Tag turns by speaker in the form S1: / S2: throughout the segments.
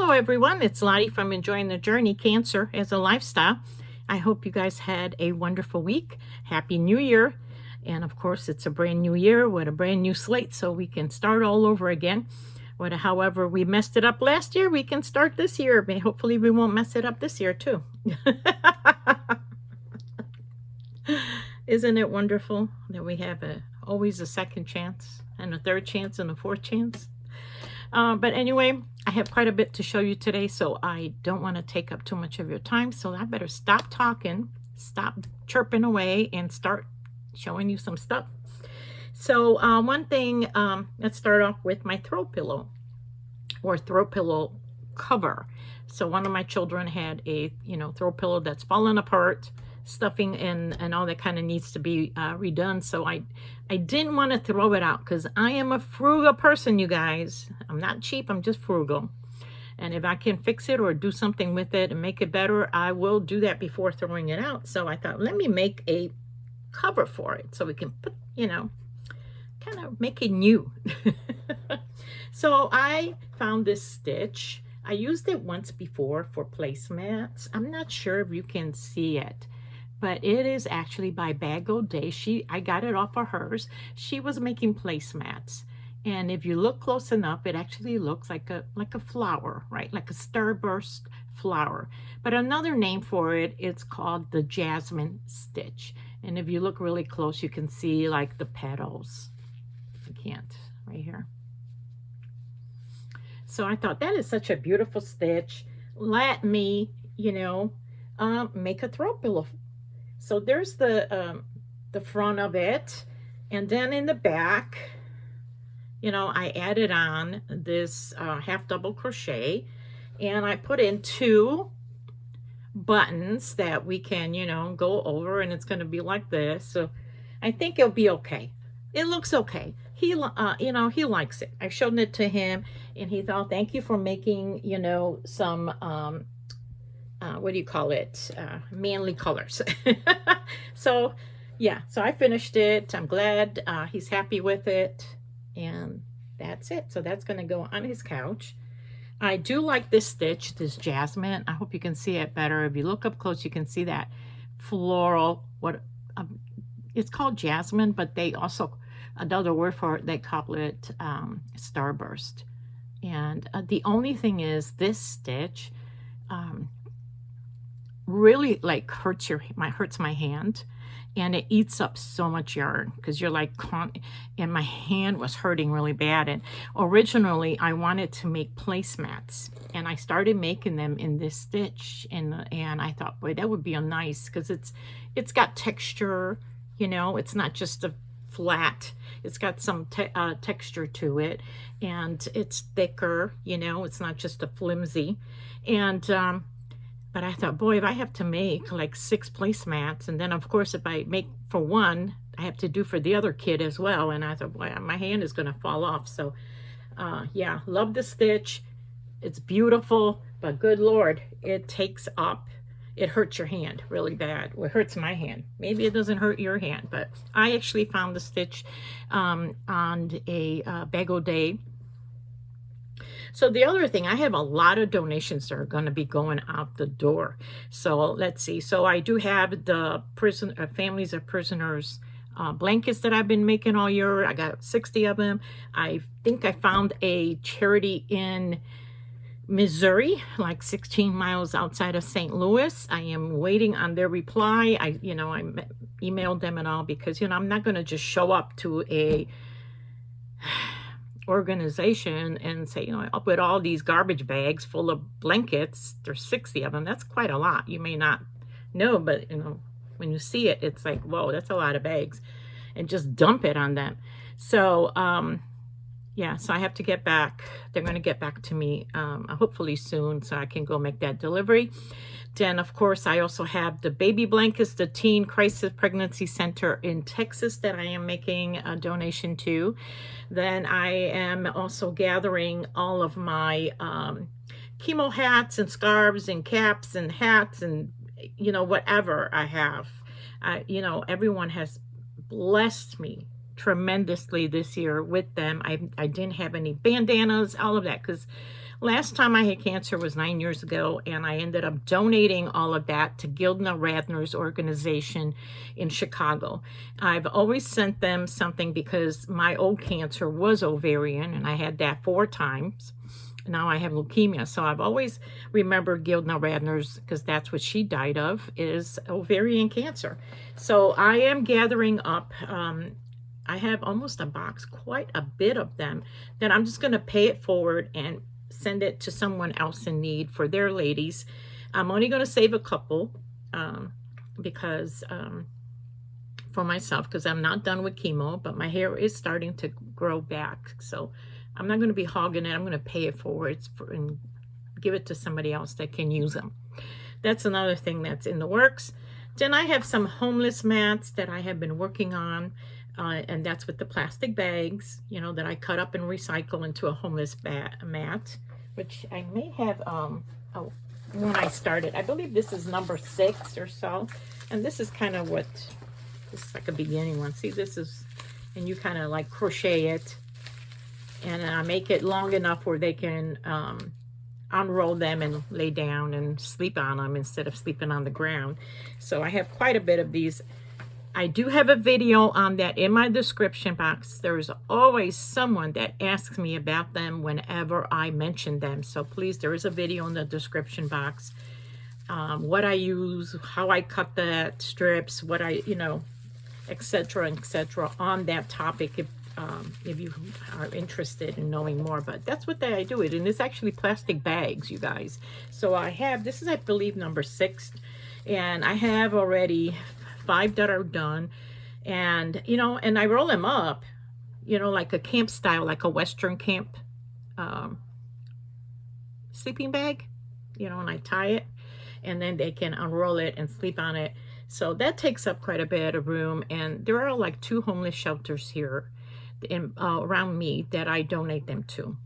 S1: Hello everyone, it's Lottie from Enjoying the Journey, Cancer as a Lifestyle. I hope you guys had a wonderful week. Happy New Year. And of course, it's a brand new year with a brand new slate, so we can start all over again. However we messed it up last year, we can start this year. Hopefully we won't mess it up this year too. Isn't it wonderful that we have always a second chance and a third chance and a fourth chance? But anyway, I have quite a bit to show you today, so I don't want to take up too much of your time. So I better stop talking, stop chirping away, and start showing you some stuff. So one thing, let's start off with my throw pillow or throw pillow cover. So one of my children had a, throw pillow that's fallen apart, stuffing and all that kind of needs to be redone. So I didn't want to throw it out because I am a frugal person, you guys. I'm not cheap, I'm just frugal. And if I can fix it or do something with it and make it better, I will do that before throwing it out. So I thought, let me make a cover for it so we can put, kind of make it new. So I found this stitch. I used it once before for placemats. I'm not sure if you can see it, but it is actually by Bag O' Day. I got it off of hers. She was making placemats, and if you look close enough, it actually looks like a flower, right? Like a starburst flower. But another name for it, it's called the jasmine stitch. And if you look really close, you can see like the petals. You can't, right here. So I thought that is such a beautiful stitch. Let me, make a throw pillow. So there's the front of it, and then in the back, I added on this half double crochet, and I put in 2 buttons that we can, go over, and it's going to be like this. So I think it'll be okay. It looks okay. He likes it. I've shown it to him, and he thought, thank you for making, some what do you call it, manly colors. So yeah, so I finished it. I'm glad he's happy with it, and that's it. So that's going to go on his couch. I do like this stitch, this jasmine. I hope you can see it better. If you look up close, you can see that floral, it's called jasmine, but they also, another word for it, they call it starburst. And the only thing is, this stitch really like hurts my hand, and it eats up so much yarn because you're like, and my hand was hurting really bad. And originally I wanted to make placemats, and I started making them in this stitch, and I thought, boy, that would be a nice, because it's got texture, it's not just a flat, it's got some texture to it, and it's thicker, it's not just a flimsy. And but I thought, boy, if I have to make like 6 placemats, and then of course if I make for one, I have to do for the other kid as well. And I thought, boy, my hand is going to fall off. So yeah, love the stitch. It's beautiful, but good Lord, it takes up, it hurts your hand really bad. Well, it hurts my hand. Maybe it doesn't hurt your hand, but I actually found the stitch on a Bag O' Day. So the other thing, I have a lot of donations that are going to be going out the door. So let's see. So I do have the families of prisoners blankets that I've been making all year. I got 60 of them. I think I found a charity in Missouri, like 16 miles outside of St. Louis. I am waiting on their reply. I emailed them and all, because, I'm not going to just show up to a organization and say, up with all these garbage bags full of blankets. There's 60 of them. That's quite a lot. You may not know, but when you see it, it's like, whoa, that's a lot of bags, and just dump it on them. So yeah, so I have to get back. They're going to get back to me hopefully soon, so I can go make that delivery. Then, of course, I also have the baby blankets, the Teen Crisis Pregnancy Center in Texas that I am making a donation to. Then I am also gathering all of my chemo hats and scarves and caps and hats and, whatever I have. Everyone has blessed me tremendously this year with them. I didn't have any bandanas, all of that, because Last time I had cancer was 9 years ago, and I ended up donating all of that to Gilda Radner's organization in Chicago. I've always sent them something because my old cancer was ovarian, and I had that 4 times. Now I have leukemia, so I've always remembered Gilda Radner's, because that's what she died of, is ovarian cancer. So I am gathering up, I have almost a box, quite a bit of them, that I'm just going to pay it forward and send it to someone else in need for their ladies. I'm only going to save a couple because for myself, because I'm not done with chemo, but my hair is starting to grow back. So I'm not going to be hogging it. I'm going to pay it forward and give it to somebody else that can use them. That's another thing that's in the works. Then I have some homeless mats that I have been working on. And that's with the plastic bags, you know, that I cut up and recycle into a homeless mat, which I may have when I started. I believe this is number 6 or so. And this is kind of what, this is like a beginning one. See, this is, and you kind of like crochet it. And I make it long enough where they can unroll them and lay down and sleep on them instead of sleeping on the ground. So I have quite a bit of these. I do have a video on that in my description box. There's always someone that asks me about them whenever I mention them. So please, there is a video in the description box. What I use, how I cut the strips, what I, you know, etc., on that topic if you are interested in knowing more. But that's what I do it. And it's actually plastic bags, you guys. So I have, this is, I believe, number 6. And I have already 5 that are done, and you know, and I roll them up, you know, like a camp style, like a Western camp sleeping bag, you know, and I tie it, and then they can unroll it and sleep on it. So that takes up quite a bit of room, and there are like 2 homeless shelters here in, around me that I donate them to,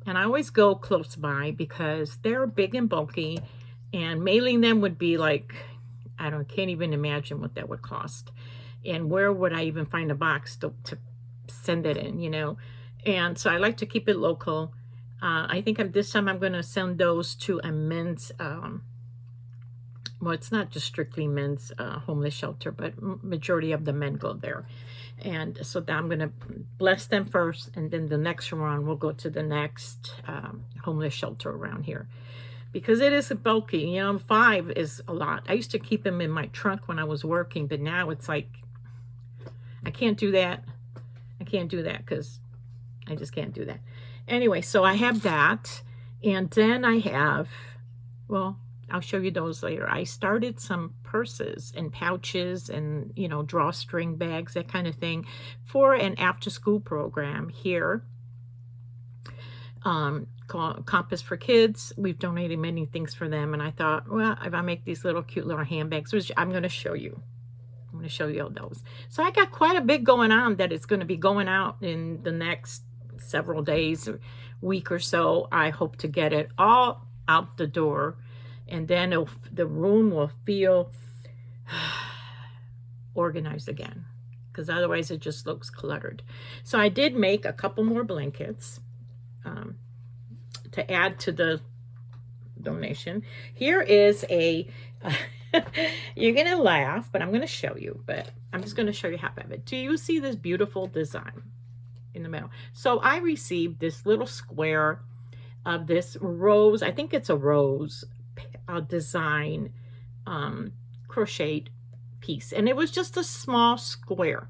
S1: and I always go close by because they're big and bulky, and mailing them would be like, can't even imagine what that would cost. And where would I even find a box to send it in, you know? And so I like to keep it local. I think this time I'm going to send those to a men's, well, it's not just strictly men's homeless shelter, but majority of the men go there. And so I'm going to bless them first, and then the next run we'll go to the next homeless shelter around here. Because it is bulky, you know, 5 is a lot. I used to keep them in my trunk when I was working, but now it's like, I can't do that. I can't do that because I just can't do that. Anyway, so I have that. And then I have, well, I'll show you those later. I started some purses and pouches and, you know, drawstring bags, that kind of thing, for an after-school program here. Called Compass for Kids. We've donated many things for them, and I thought, well, if I make these little cute little handbags, which I'm going to show you. I'm going to show you all those. So I got quite a bit going on that is going to be going out in the next several days, or week or so. I hope to get it all out the door, and then the room will feel organized again, because otherwise it just looks cluttered. So I did make a couple more blankets to add to the donation. Here is a, you're going to laugh, but I'm going to show you, but I'm just going to show you half of it. Do you see this beautiful design in the middle? So I received this little square of this rose, I think it's a rose design crochet piece. And it was just a small square.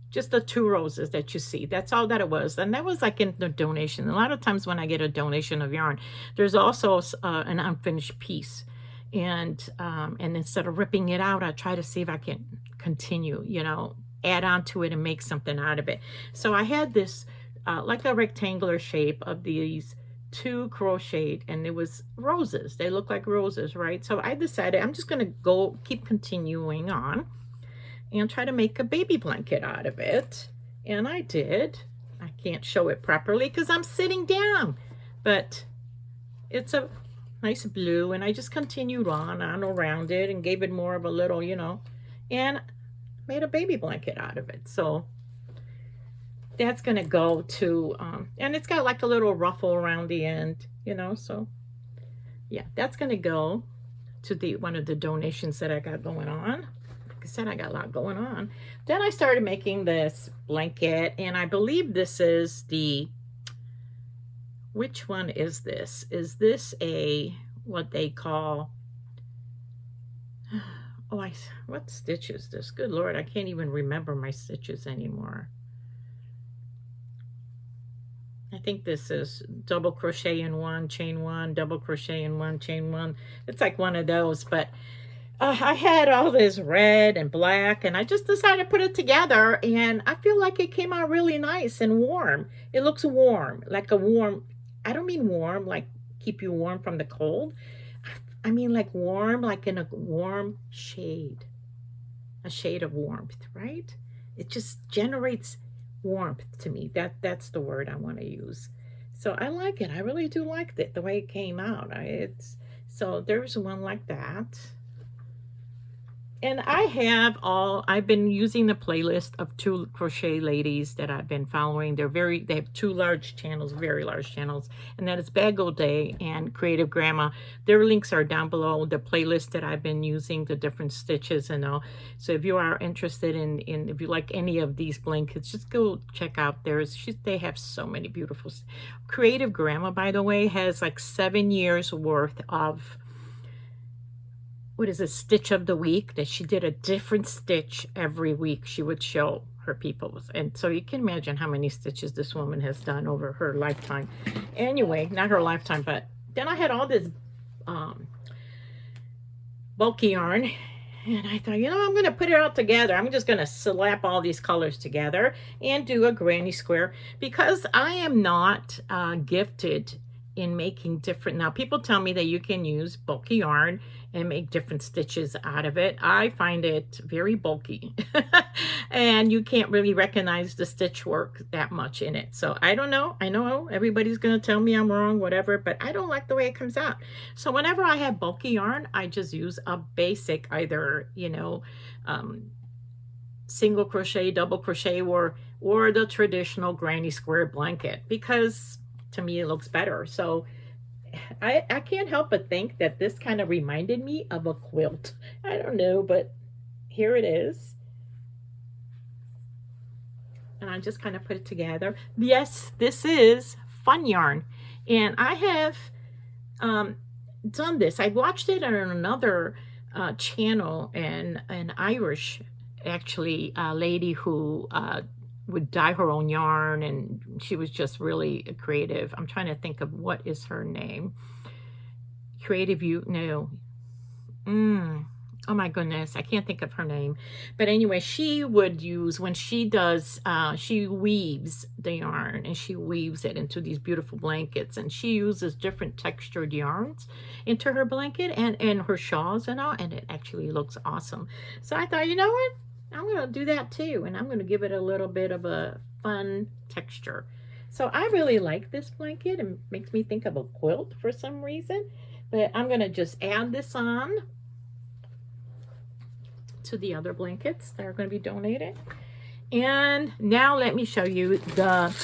S1: Just the 2 roses that you see. That's all that it was. And that was like in the donation. A lot of times when I get a donation of yarn, there's also an unfinished piece. And instead of ripping it out, I try to see if I can continue, you know, add on to it and make something out of it. So I had this like a rectangular shape of these 2 crocheted, and it was roses. They look like roses, right? So I decided I'm just going to keep continuing on and try to make a baby blanket out of it. And I did. I can't show it properly because I'm sitting down, but it's a nice blue, and I just continued on around it and gave it more of a little, you know, and made a baby blanket out of it. So that's going to go to, and it's got like a little ruffle around the end, you know, so yeah, that's going to go to the one of the donations that I got going on. Like I said, I got a lot going on. Then I started making this blanket, and I believe this is the, which one is this? Is this a, what they call, oh, what stitch is this? Good Lord, I can't even remember my stitches anymore. I think this is double crochet in one, chain one, double crochet in one, chain one. It's like one of those, but I had all this red and black, and I just decided to put it together, and I feel like it came out really nice and warm. It looks warm, like a warm, I don't mean warm, like keep you warm from the cold. I mean like warm, like in a warm shade, a shade of warmth, right? It just generates warmth to me. That's the word I want to use. So I like it. I really do like it, the way it came out. So there's one like that. And I've been using the playlist of 2 crochet ladies that I've been following. They have 2 large channels, very large channels, and that is Bagel Day and Creative Grandma. Their links are down below, the playlist that I've been using, the different stitches and all. So if you are interested in if you like any of these blankets, just go check out theirs. They have so many beautiful. Creative Grandma, by the way, has like 7 years worth of, what is a stitch of the week, that she did a different stitch every week she would show her people. And so you can imagine how many stitches this woman has done over her lifetime. Anyway, not her lifetime, but then I had all this bulky yarn, and I thought, you know, I'm going to put it all together. I'm just going to slap all these colors together and do a granny square, because I am not gifted in making different. Now people tell me that you can use bulky yarn and make different stitches out of it. I find it very bulky and you can't really recognize the stitch work that much in it. So I don't know. I know everybody's going to tell me I'm wrong, whatever, but I don't like the way it comes out. So whenever I have bulky yarn, I just use a basic, either, you know, single crochet, double crochet, or the traditional granny square blanket, because to me it looks better. So I can't help but think that this kind of reminded me of a quilt. I don't know, but here it is. And I just kind of put it together. Yes, this is fun yarn. And I have done this. I watched it on another channel, and an Irish, actually, lady who would dye her own yarn, and she was just really creative. I'm trying to think of what is her name. Creative You, no. Oh my goodness, I can't think of her name. But anyway, she would use, when she does, she weaves the yarn, and she weaves it into these beautiful blankets, and she uses different textured yarns into her blanket and her shawls and all, and it actually looks awesome. So I thought, you know what? I'm going to do that too, and I'm going to give it a little bit of a fun texture. So I really like this blanket. It makes me think of a quilt for some reason, but I'm going to just add this on to the other blankets that are going to be donated. And now let me show you the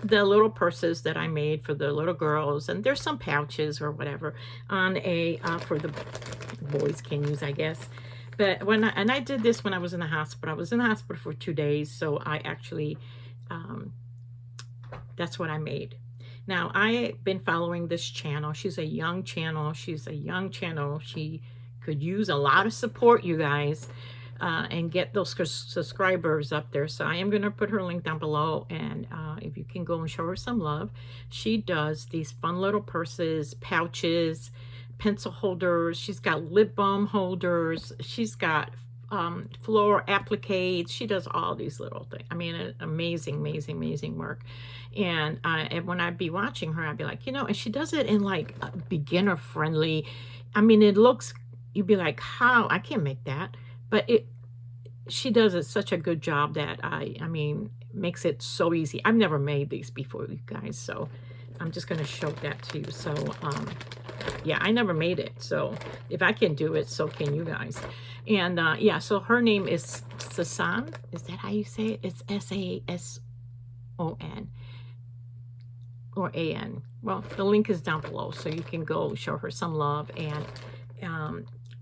S1: the little purses that I made for the little girls, and there's some pouches or whatever on a for the boys can use, I guess. But I did this when I was in the hospital. I was in the hospital for 2 days, so I actually that's what I made. Now, I've been following this channel. She's a young channel. She could use a lot of support, you guys, and get those subscribers up there. So I am going to put her link down below, and if you can go and show her some love. She does these fun little purses, pouches, pencil holders. She's got lip balm holders. She's got floor appliques. She does all these little things. I mean, amazing work. And when I'd be watching her, I'd be like, you know, and she does it in like a beginner friendly. I mean, it looks, you'd be like, how? I can't make that. But she does it such a good job that I mean, makes it so easy. I've never made these before, you guys. So I'm just going to show that to you. So, yeah, I never made it. So if I can do it, so can you guys. And yeah, so her name is Sasan. Is that how you say it? It's Sason or A-N. Well, the link is down below, so you can go show her some love. And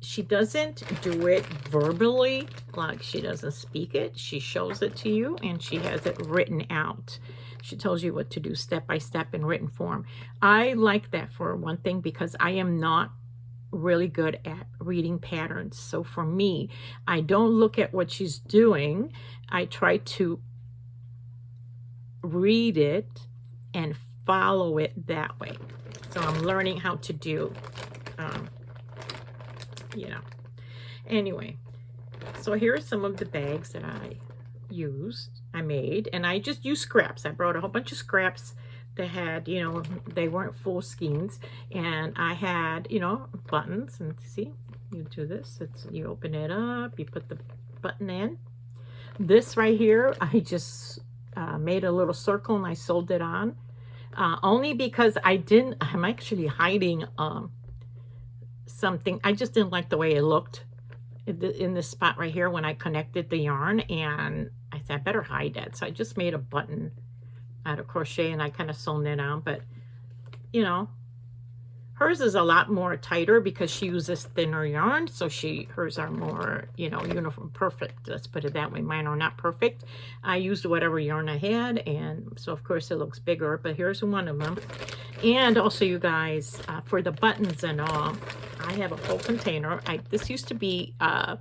S1: she doesn't do it verbally, like she doesn't speak it. She shows it to you, and she has it written out. She tells you what to do step by step in written form. I like that for one thing, because I am not really good at reading patterns. So for me, I don't look at what she's doing. I try to read it and follow it that way. So I'm learning how to do, you know. Anyway, so here are some of the bags that I made, and I just used scraps. I brought a whole bunch of scraps that had, you know, they weren't full skeins, and I had, you know, buttons. And see, you do this, you open it up, you put the button in. This right here, I just made a little circle and I sewed it on, only because I'm actually hiding something. I just didn't like the way it looked in this spot right here when I connected the yarn, and I said I better hide that. So I just made a button out of crochet, and I kind of sewn it on. But you know, hers is a lot more tighter because she uses thinner yarn, so hers are more, you know, uniform, perfect. Let's put it that way. Mine are not perfect. I used whatever yarn I had, and so of course it looks bigger, but here's one of them. And also, you guys, for the buttons and all, I have a whole container. This used to be a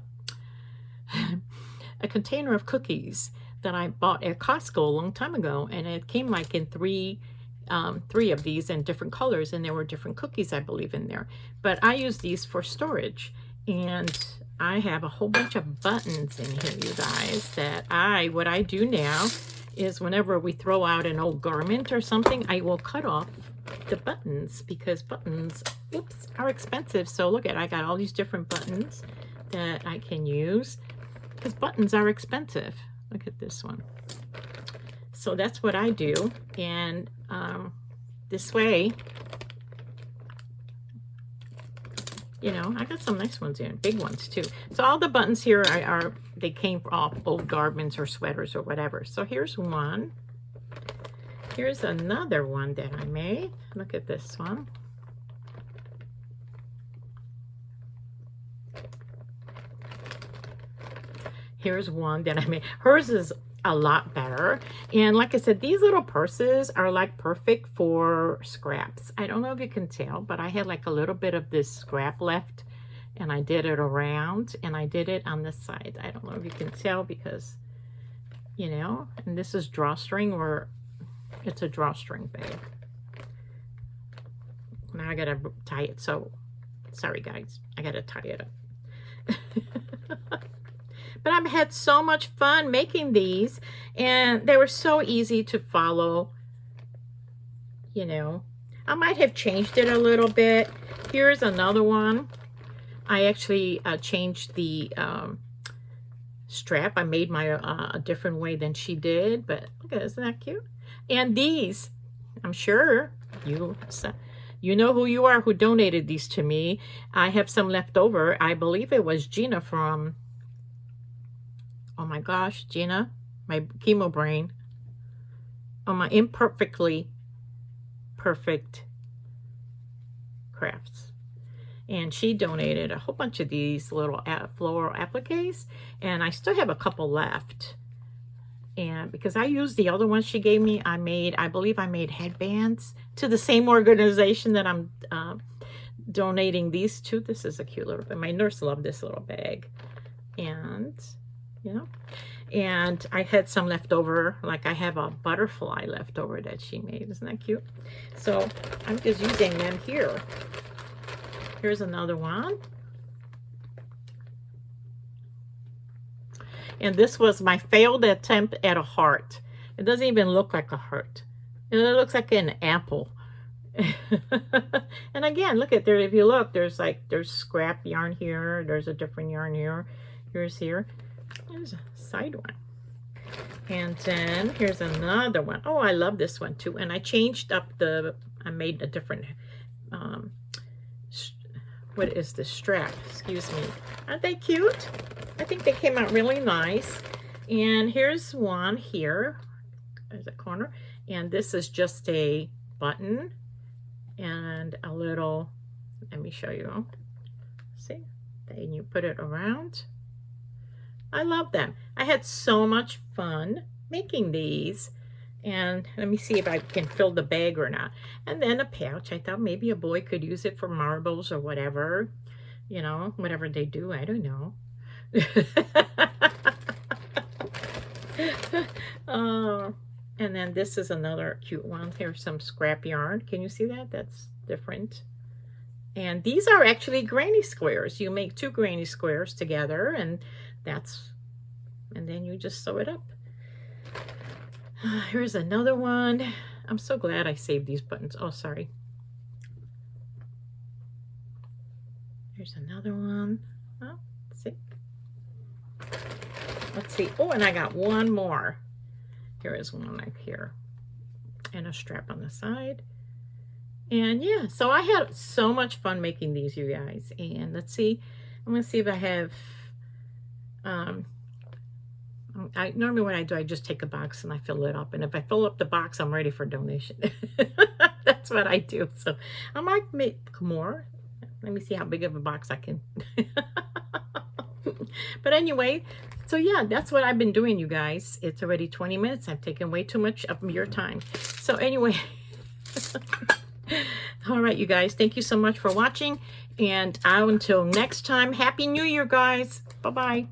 S1: container of cookies that I bought at Costco a long time ago, and it came like in three of these in different colors, and there were different cookies, I believe, in there. But I use these for storage, and I have a whole bunch of buttons in here, you guys, that what I do now is whenever we throw out an old garment or something, I will cut off the buttons, because buttons, oops, are expensive. So look I got all these different buttons that I can use, because buttons are expensive. Look at this one. So that's what I do, and this way, you know, I got some nice ones in, big ones too. So all the buttons here they came off old garments or sweaters or whatever. So here's one. Here's another one that I made. Look at this one. Here's one that I made. Hers is a lot better. And like I said, these little purses are like perfect for scraps. I don't know if you can tell, but I had like a little bit of this scrap left, and I did it around, and I did it on this side. I don't know if you can tell, because, you know, and this is drawstring, or it's a drawstring bag. Now I gotta tie it. So sorry guys, I gotta tie it up. But I've had so much fun making these, and they were so easy to follow. You know, I might have changed it a little bit. Here's another one. I actually changed the strap. I made my a different way than she did, but look at, isn't that cute? And these, I'm sure you know who you are, who donated these to me. I have some left over. I believe it was Gina from, oh my gosh, Gina, my chemo brain, on my imperfectly perfect crafts. And she donated a whole bunch of these little floral appliques, and I still have a couple left. And because I used the other ones she gave me, I believe I made headbands to the same organization that I'm donating these to. This is a cute little bag. My nurse loved this little bag. And, you know, and I had some left over. Like I have a butterfly left over that she made. Isn't that cute? So I'm just using them here. Here's another one. And this was my failed attempt at a heart. It doesn't even look like a heart. It looks like an apple. And again, look at there. If you look, there's scrap yarn here. There's a different yarn here. Here's here. There's a side one. And then here's another one. Oh, I love this one too. And I changed up I made a different, what is this strap? Excuse me. Aren't they cute? I think they came out really nice. And here's one here. There's a corner. And this is just a button and a little, let me show you. See? Then you put it around. I love them. I had so much fun making these. And let me see if I can fill the bag or not. And then a pouch. I thought maybe a boy could use it for marbles or whatever. You know, whatever they do. I don't know. And then this is another cute one. Here's some scrap yarn. Can you see that? That's different. And these are actually granny squares. You make 2 granny squares together, and then you just sew it up. Here's another one. I'm so glad I saved these buttons. Oh, sorry. Here's another one. Oh, let's see. Let's see. Oh, and I got one more. Here is one like here. And a strap on the side. And yeah, so I had so much fun making these, you guys. And let's see. I'm going to see if I have... normally what I do, I just take a box and I fill it up. And if I fill up the box, I'm ready for donation. That's what I do. So I might make more. Let me see how big of a box I can. But anyway, so yeah, that's what I've been doing, you guys. It's already 20 minutes. I've taken way too much of your time. So anyway, all right, you guys, thank you so much for watching. And until next time, Happy New Year, guys. Bye-bye.